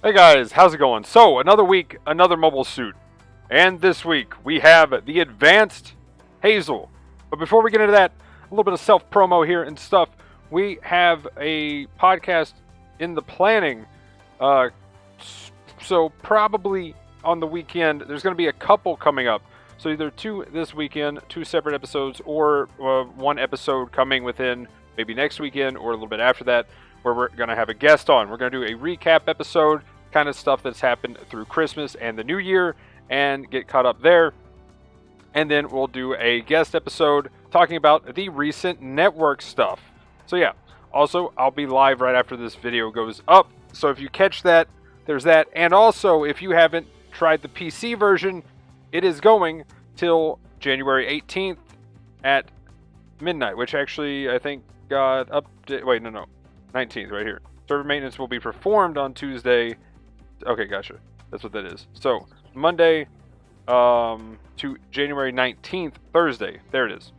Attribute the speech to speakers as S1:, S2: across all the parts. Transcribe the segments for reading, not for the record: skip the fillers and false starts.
S1: Hey guys, how's it going? So, another week, another mobile suit. And this week, we have the Advanced Hazel. But before we get into that, a little bit of self-promo here and stuff. We have a podcast in the planning. So, probably on the weekend, there's going to be a couple coming up. So, either two this weekend, two separate episodes, or one episode coming within maybe next weekend or a little bit after that, where we're going to have a guest on. We're going to do a recap episode, kind of stuff that's happened through Christmas and the New Year, and get caught up there. And then we'll do a guest episode talking about the recent network stuff. So yeah, also I'll be live right after this video goes up. So if you catch that, there's that. And also, if you haven't tried the PC version, it is going till January 18th at midnight, which actually I think got updated. Wait, no. 19th right here. Server maintenance will be performed on Tuesday. Okay, gotcha. That's what that is. So Monday to January 19th, Thursday. There it is.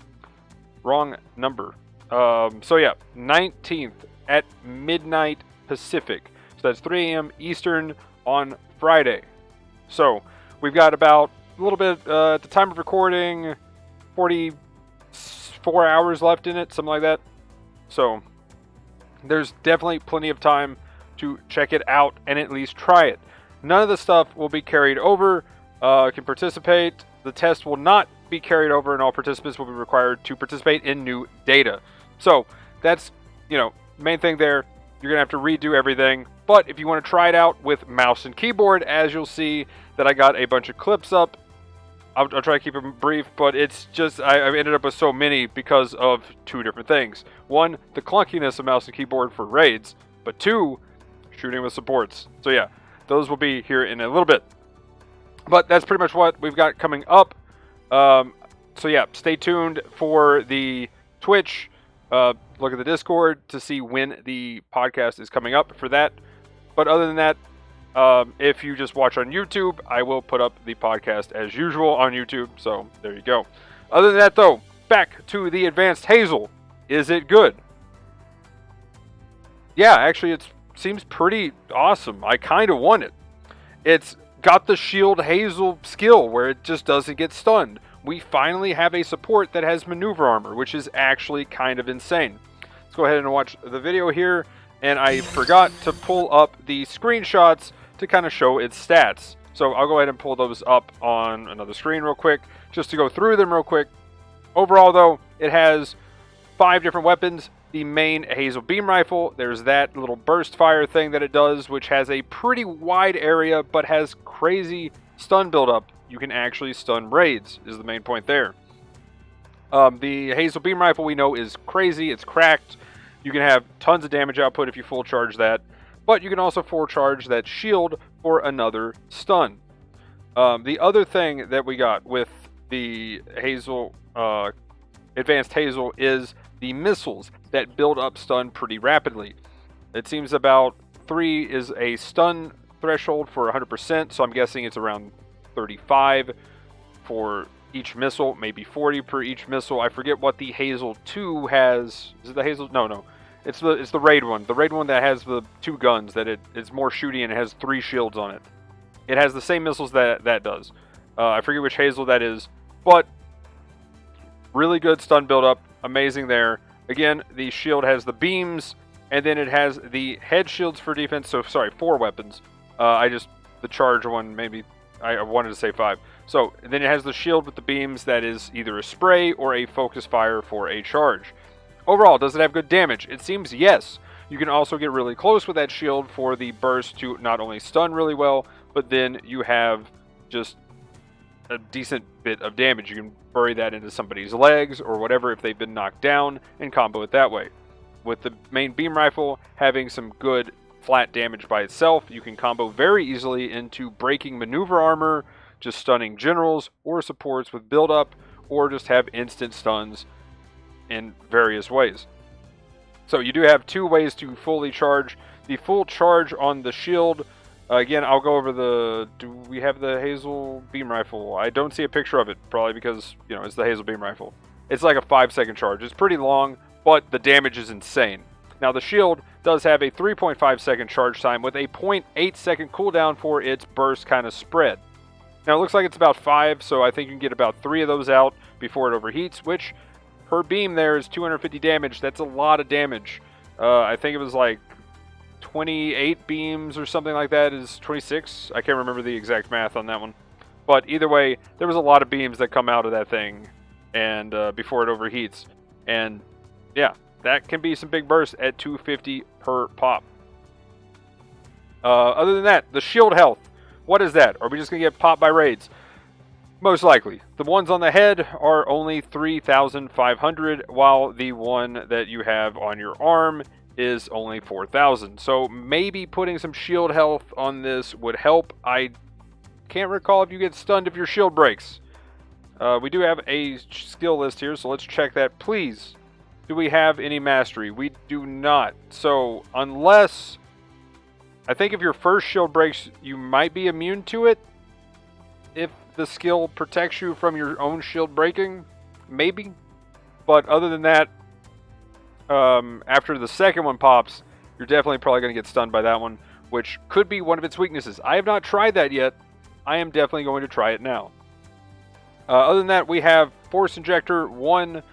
S1: Wrong number. So yeah, 19th at midnight Pacific. So that's 3 a.m. Eastern on Friday. So we've got about a little bit at the time of recording, 44 hours left in it, something like that. So there's definitely plenty of time to check it out and at least try it. None of the stuff will be carried over. Can participate. The test will not be carried over, and all participants will be required to participate in new data. So that's, main thing there. You're going to have to redo everything. But if you want to try it out with mouse and keyboard, as you'll see that I got a bunch of clips up. I'll try to keep them brief, but it's just, I've ended up with so many because of two different things. One, the clunkiness of mouse and keyboard for raids, but two, shooting with supports. So yeah, those will be here in a little bit. But that's pretty much what we've got coming up. So yeah, stay tuned for the Twitch. Look at the Discord to see when the podcast is coming up for that. But other than that, if you just watch on YouTube, I will put up the podcast as usual on YouTube. So there you go. Other than that, though, back to the Advanced Hazel. Is it good? Yeah, actually, it seems pretty awesome. I kind of want it. It's got the Shield Hazel skill where it just doesn't get stunned. We finally have a support that has maneuver armor, which is actually kind of insane. Let's go ahead and watch the video here. And I forgot to pull up the screenshots to kind of show its stats. So I'll go ahead and pull those up on another screen real quick, just to go through them real quick. Overall, though, it has 5 different weapons. The main Hazel beam rifle, there's that little burst fire thing that it does, which has a pretty wide area, but has crazy stun buildup. You can actually stun raids, is the main point there. The Hazel beam rifle we know is crazy, it's cracked. You can have tons of damage output if you full charge that. But you can also full charge that shield for another stun. The other thing that we got with the Hazel, Advanced Hazel, is the missiles that build up stun pretty rapidly. It seems about 3 is a stun threshold for 100%, so I'm guessing it's around 35 for each missile, maybe 40 per each missile. I forget what the Hazel 2 has. Is it the Hazel? No. It's the raid one. The raid one that has the 2 guns, that it's more shooty and it has 3 shields on it. It has the same missiles that does. I forget which Hazel that is, but really good stun buildup. Amazing there. Again, the shield has the beams, and then it has the head shields for defense. So, sorry, 4 weapons. The charge one, maybe, I wanted to say 5. So, then it has the shield with the beams that is either a spray or a focus fire for a charge. Overall, does it have good damage? It seems yes. You can also get really close with that shield for the burst to not only stun really well, but then you have just a decent bit of damage. You can bury that into somebody's legs or whatever if they've been knocked down and combo it that way. With the main beam rifle having some good flat damage by itself, you can combo very easily into breaking maneuver armor, just stunning generals or supports with build-up, or just have instant stuns in various ways. So you do have 2 ways to fully charge. The full charge on the shield, again, I'll go over do we have the Hazel beam rifle? I don't see a picture of it, probably because, it's the Hazel beam rifle. It's like a 5-second charge. It's pretty long, but the damage is insane. Now the shield does have a 3.5 second charge time with a 0.8 second cooldown for its burst kind of spread. Now it looks like it's about 5, so I think you can get about 3 of those out before it overheats, which per beam there is 250 damage. That's a lot of damage. I think it was like 28 beams or something like that is 26. I can't remember the exact math on that one. But either way, there was a lot of beams that come out of that thing and before it overheats. And yeah, that can be some big bursts at 250 per pop. Other than that, the shield health. What is that? Are we just going to get popped by raids? Most likely. The ones on the head are only 3,500, while the one that you have on your arm is only 4,000. So maybe putting some shield health on this would help. I can't recall if you get stunned if your shield breaks. We do have a skill list here, so let's check that. Please, do we have any mastery? We do not. So unless, I think if your first shield breaks, you might be immune to it. If the skill protects you from your own shield breaking, maybe. But other than that, after the second one pops, you're definitely probably going to get stunned by that one, which could be one of its weaknesses. I have not tried that yet. I am definitely going to try it now. Other than that, we have Force Injector 1,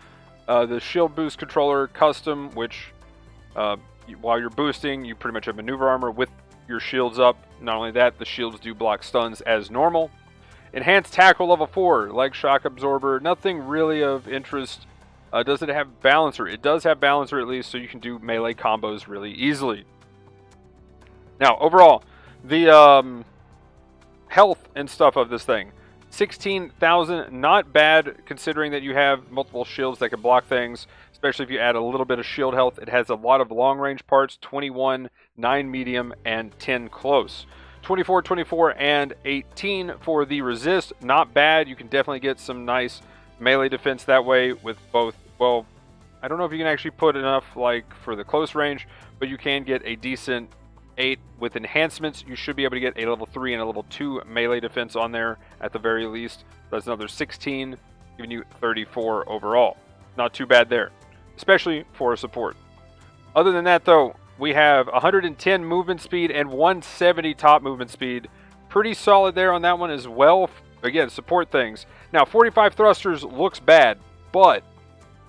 S1: the Shield Boost Controller Custom, which while you're boosting, you pretty much have maneuver armor with your shields up. Not only that, the shields do block stuns as normal. Enhanced Tackle Level 4, Leg Shock Absorber, nothing really of interest. Does it have Balancer? It does have Balancer at least, so you can do melee combos really easily. Now, overall, the health and stuff of this thing. 16,000, not bad considering that you have multiple shields that can block things, especially if you add a little bit of shield health. It has a lot of long range parts, 21, 9 medium, and 10 close. 24, 24, and 18 for the resist. Not bad. You can definitely get some nice melee defense that way with both. Well, I don't know if you can actually put enough like for the close range, but you can get a decent 8 with enhancements. You should be able to get a level 3 and a level 2 melee defense on there at the very least. That's another 16, giving you 34 overall. Not too bad there, especially for a support. Other than that though, we have 110 movement speed and 170 top movement speed. Pretty solid there on that one as well. Again, support things. Now 45 thrusters looks bad, but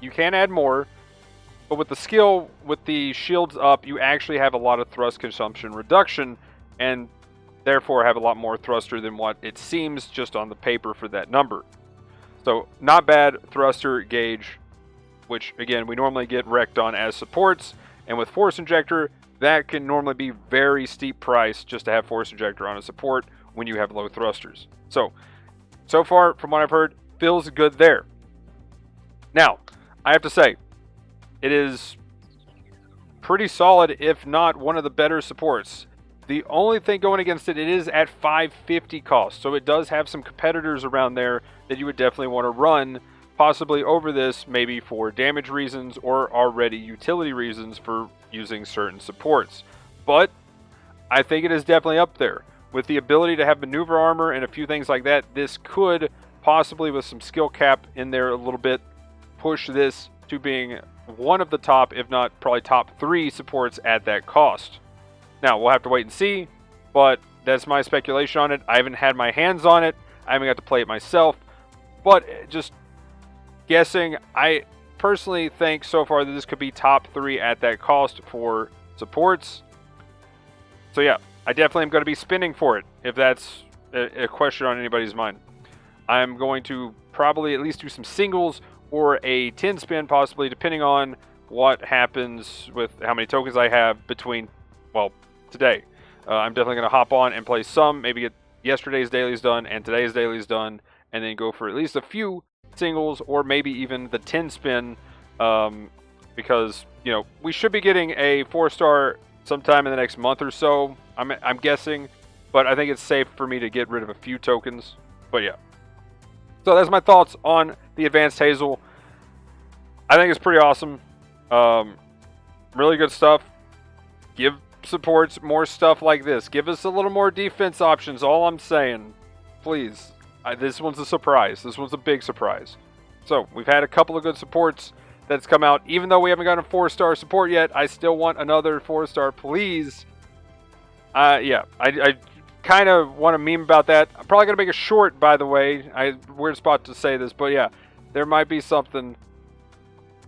S1: you can add more. But with the skill, with the shields up, you actually have a lot of thrust consumption reduction, and therefore have a lot more thruster than what it seems just on the paper for that number. So not bad thruster gauge, which again we normally get wrecked on as supports. And with Force Injector, that can normally be very steep price just to have Force Injector on a support when you have low thrusters. So far from what I've heard, feels good there. Now, I have to say, it is pretty solid, if not one of the better supports. The only thing going against it, it is at 550 cost, so it does have some competitors around there that you would definitely want to run, possibly over this, maybe for damage reasons or already utility reasons for using certain supports. But I think it is definitely up there. With the ability to have maneuver armor and a few things like that, this could possibly, with some skill cap in there a little bit, push this to being one of the top, if not probably top 3 supports at that cost. Now, we'll have to wait and see, but that's my speculation on it. I haven't had my hands on it. I haven't got to play it myself, but just guessing, I personally think so far that this could be top 3 at that cost for supports. So yeah, I definitely am going to be spinning for it, if that's a question on anybody's mind. I'm going to probably at least do some singles or a 10 spin possibly, depending on what happens with how many tokens I have between, well, today. I'm definitely going to hop on and play some, maybe get yesterday's dailies done and today's dailies done, and then go for at least a few singles or maybe even the 10 spin, because, you know, we should be getting a 4-star sometime in the next month or so, I'm guessing, but I think it's safe for me to get rid of a few tokens. But yeah, so that's my thoughts on the Advanced Hazel. I think it's pretty awesome. Really good stuff. Give supports more stuff like this. Give us a little more defense options, all I'm saying. Please. This one's a surprise. This one's a big surprise. So, we've had a couple of good supports. that's come out. Even though we haven't gotten a 4-star support yet, I still want another 4-star, please. Yeah, I kind of want to meme about that. I'm probably going to make a short, by the way. Weird spot to say this, but yeah, there might be something.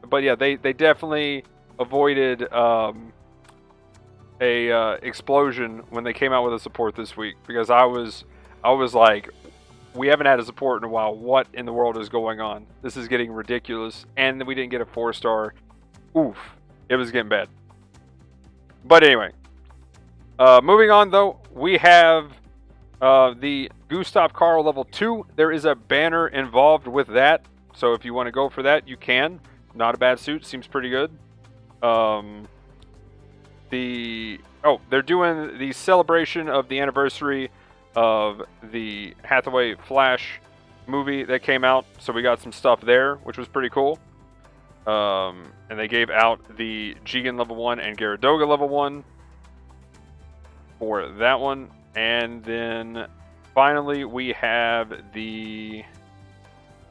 S1: But yeah, they definitely avoided a explosion when they came out with a support this week, because I was like, we haven't had a support in a while. What in the world is going on? This is getting ridiculous. And we didn't get a 4-star. Oof, it was getting bad. But anyway, moving on though, we have the Gustav Karl level 2. There is a banner involved with that, so if you want to go for that, you can. Not a bad suit, seems pretty good. They're doing the celebration of the anniversary of the Hathaway Flash movie that came out, so we got some stuff there, which was pretty cool. And they gave out the Jigen level 1 and Gyaradoga level 1 for that one. And then finally we have the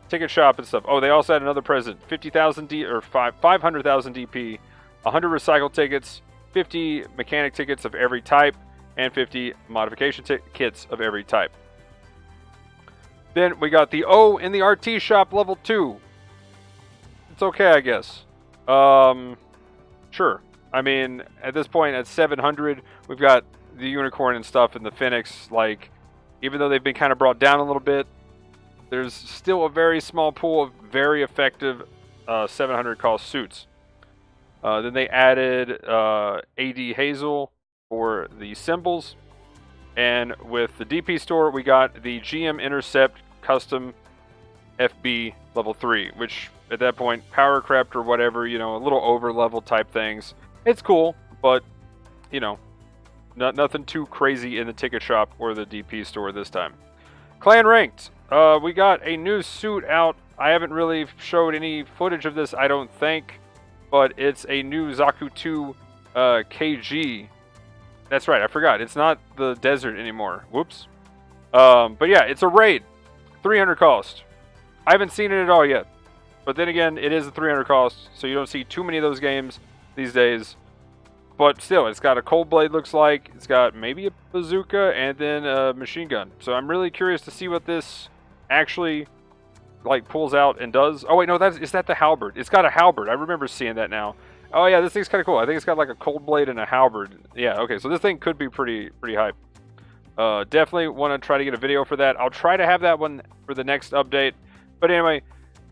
S1: ticket shop and stuff. Oh, they also had another present: 50,000 or 500,000 DP, 100 recycle tickets, 50 mechanic tickets of every type, and 50 modification kits of every type. Then we got the O in the RT shop level 2. It's okay, I guess. Sure. I mean, at this point, at 700, we've got the Unicorn and stuff and the Phoenix. Like, even though they've been kind of brought down a little bit, there's still a very small pool of very effective 700 cost suits. Then they added AD Hazel for the symbols. And with the DP store, we got the GM Intercept Custom FB level 3, which at that point, power crept or whatever, a little over level type things. It's cool, but, nothing too crazy in the ticket shop or the DP store this time. Clan Ranked. We got a new suit out. I haven't really showed any footage of this, I don't think, but it's a new Zaku 2 KG. That's right, I forgot. It's not the desert anymore. Whoops. But yeah, it's a raid. 300 cost. I haven't seen it at all yet. But then again, it is a 300 cost, so you don't see too many of those games these days. But still, it's got a cold blade, looks like. It's got maybe a bazooka and then a machine gun. So I'm really curious to see what this actually pulls out and does. Oh wait, no, is that the halberd? It's got a halberd. I remember seeing that now. Oh yeah, this thing's kind of cool. I think it's got like a cold blade and a halberd. Yeah, okay, so this thing could be pretty hype. Definitely want to try to get a video for that. I'll try to have that one for the next update. But anyway,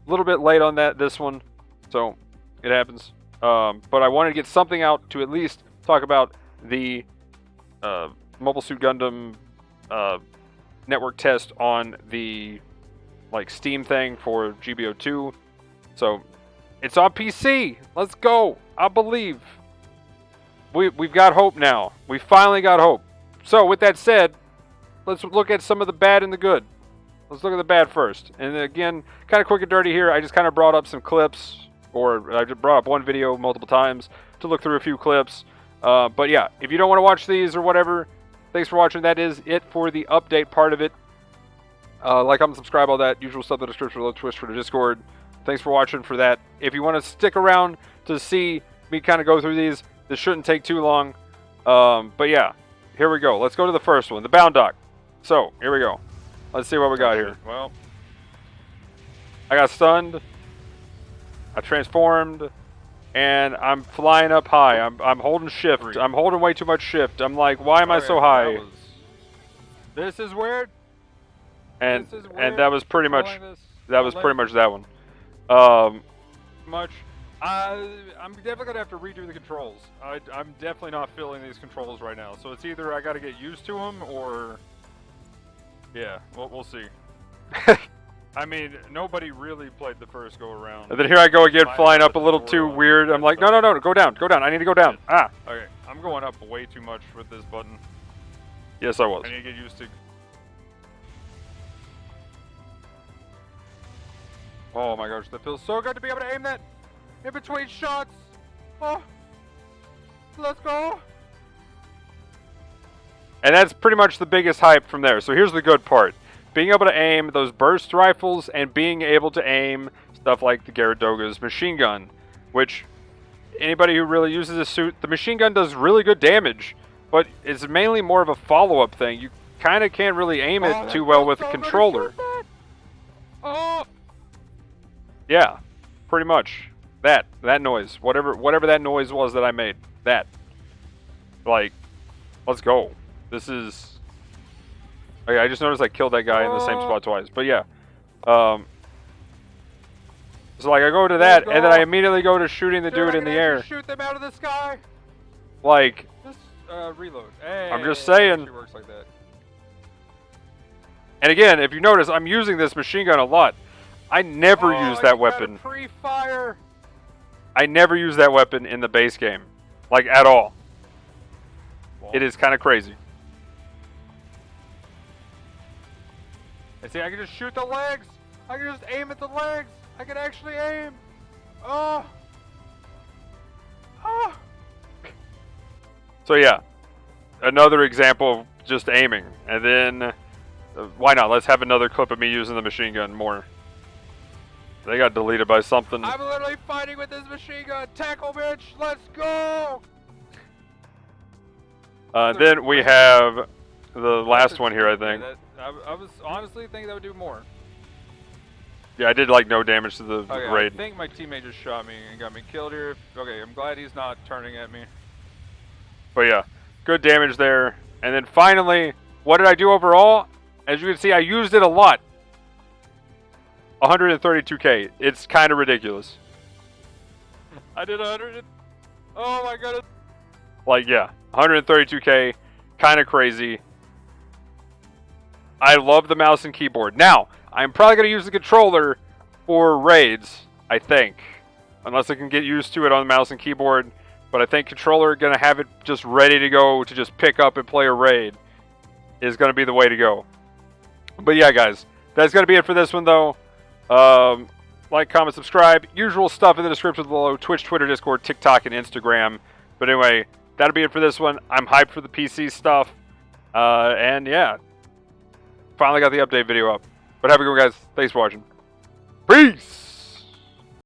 S1: a little bit late on this one, so it happens. But I wanted to get something out to at least talk about the Mobile Suit Gundam network test on the Steam thing for GBO2. So it's on PC. Let's go. I believe. We've got hope now. We finally got hope. So with that said, let's look at some of the bad and the good. Let's look at the bad first. And again, kind of quick and dirty here. I just kind of brought up some clips, or I just brought up one video multiple times to look through a few clips. But yeah, if you don't want to watch these or whatever, thanks for watching. That is it for the update part of it. Like, comment, subscribe, all that usual stuff in the description below, Twitch for the Discord. Thanks for watching for that. If you want to stick around to see me kind of go through these, this shouldn't take too long. But yeah, here we go. Let's go to the first one, the Bound Dock. So, here we go. Let's see what we got here. Well, I got stunned. I transformed. And I'm flying up high. I'm holding shift. I'm holding way too much shift. I'm like, why am I so high? This is weird. And that was pretty much that one. I'm definitely gonna have to redo the controls. I'm definitely not feeling these controls right now. So it's either I got to get used to them or yeah, we'll see. I mean, nobody really played the first go around. And then here I go again, flying up a little too weird. I'm like, no, go down. I need to go down. Ah. Okay, I'm going up way too much with this button. Yes, I was. I need to get used to. Oh my gosh, that feels so good to be able to aim that in between shots. Oh, let's go. And that's pretty much the biggest hype from there. So here's the good part. Being able to aim those burst rifles and being able to aim stuff like the Gyaradoga's machine gun. which anybody who really uses a suit, the machine gun does really good damage, but it's mainly more of a follow-up thing. You kind of can't really aim it too well with a controller.
S2: Oh!
S1: Yeah, pretty much. That noise, whatever that noise was that I made, that. Like, let's go. This is. Okay, I just noticed I killed that guy in the same spot twice. But yeah, so like I go to that, and then I immediately go to shooting the dude in the air.
S2: Shoot them out of the sky.
S1: Like,
S2: Just reload. Hey,
S1: I'm just saying.
S2: It works like that.
S1: And again, if you notice, I'm using this machine gun a lot. I never use that weapon.
S2: Pre-fire.
S1: I never use that weapon in the base game, like at all. It is kind of crazy.
S2: And see, I can just shoot the legs. I can just aim at the legs. I can actually aim. Oh. Oh.
S1: So yeah, another example of just aiming. And then, why not? Let's have another clip of me using the machine gun more. They got deleted by something.
S2: I'm literally fighting with this machine gun. Tackle, bitch. Let's go.
S1: Then we have the last one here, I think.
S2: I was honestly thinking that would do more.
S1: Yeah, I did like no damage to the
S2: Okay,
S1: raid.
S2: I think my teammate just shot me and got me killed here. Okay, I'm glad he's not turning at me.
S1: But yeah, good damage there. And then finally, what did I do overall? As you can see, I used it a lot. 132k. It's kind of ridiculous.
S2: I did 100. Oh my god.
S1: Like, yeah, 132k. Kind of crazy. I love the mouse and keyboard. Now, I'm probably going to use the controller for raids, I think. Unless I can get used to it on the mouse and keyboard. But I think controller going to have it just ready to go to just pick up and play a raid is going to be the way to go. But yeah, guys, that's going to be it for this one, though. Like, comment, subscribe. Usual stuff in the description below. Twitch, Twitter, Discord, TikTok, and Instagram. But anyway, that'll be it for this one. I'm hyped for the PC stuff. And yeah, finally got the update video up. But have a good one, guys. Thanks for watching. Peace!